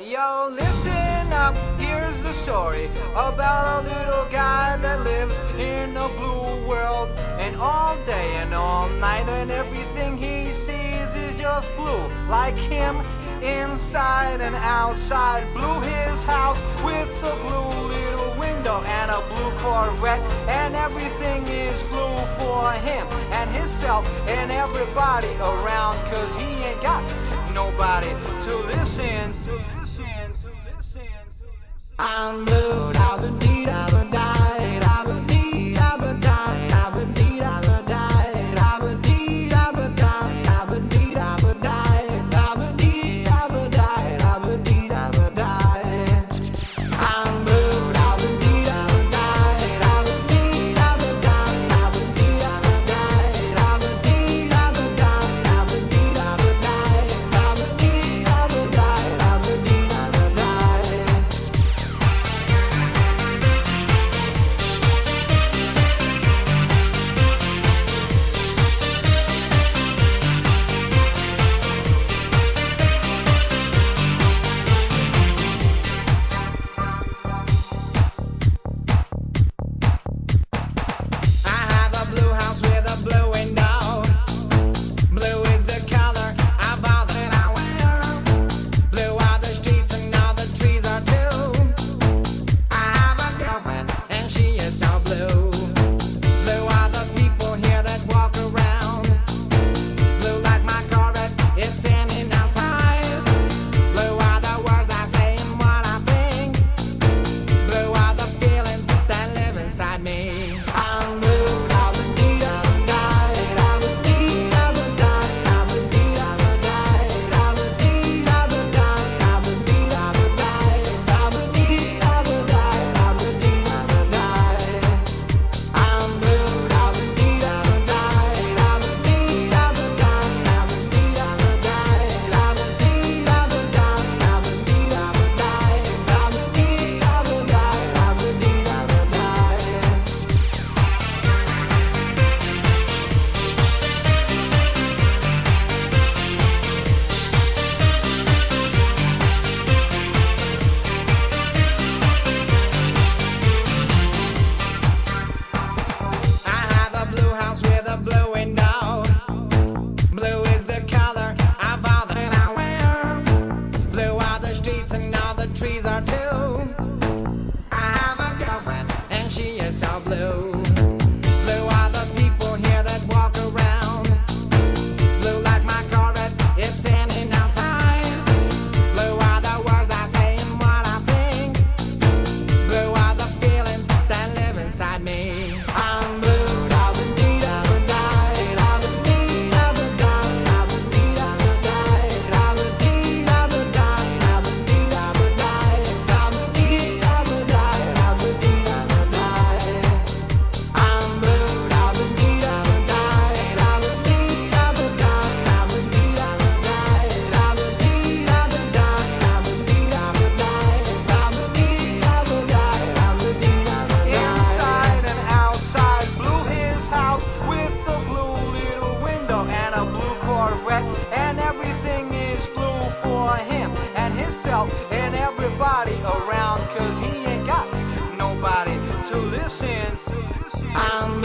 Yo, listen up, here's the story about a little guy that lives in a blue world. And all day and all night and everything he sees is just blue. Like him, inside and outside. Blue his house with a blue little window and a blue Corvette. And everything is blue for him and himself and everybody around. Cause he ain't got nobody to listen. I'm blue, da ba dee da ba die, da ba dee da ba die, da ba dee da ba die, da ba dee da ba die, da ba dee da ba die, da ba dee da ba die, da ba dee da ba die. I'm blue, da ba dee da ba die, da ba dee da ba die, da ba dee da ba die, da ba dee da ba die, da ba dee da ba die, da ba dee da ba die, da ba dee da ba die. Trees are too. I have a girlfriend and she is so blue. Blue are the people here that walk around. Blue like my Corvette, it's in and outside. Blue are the words I say and what I think. Blue are the feelings that live inside me. I'm blue, da ba dee da ba die, da ba dee da ba die, da ba dee da ba die, da ba dee da ba die, da ba dee da ba die. I'm blue, da ba dee da ba die, da ba dee da ba die, da ba dee da ba die, da ba dee da ba die, da ba dee da ba die, da ba dee da ba die, da ba dee da ba die. Inside and outside, blue his house with a blue little window and a blue Corvette, and everything is blue for him and himself and everybody around. Cause he ain't got nobody to listen. I'm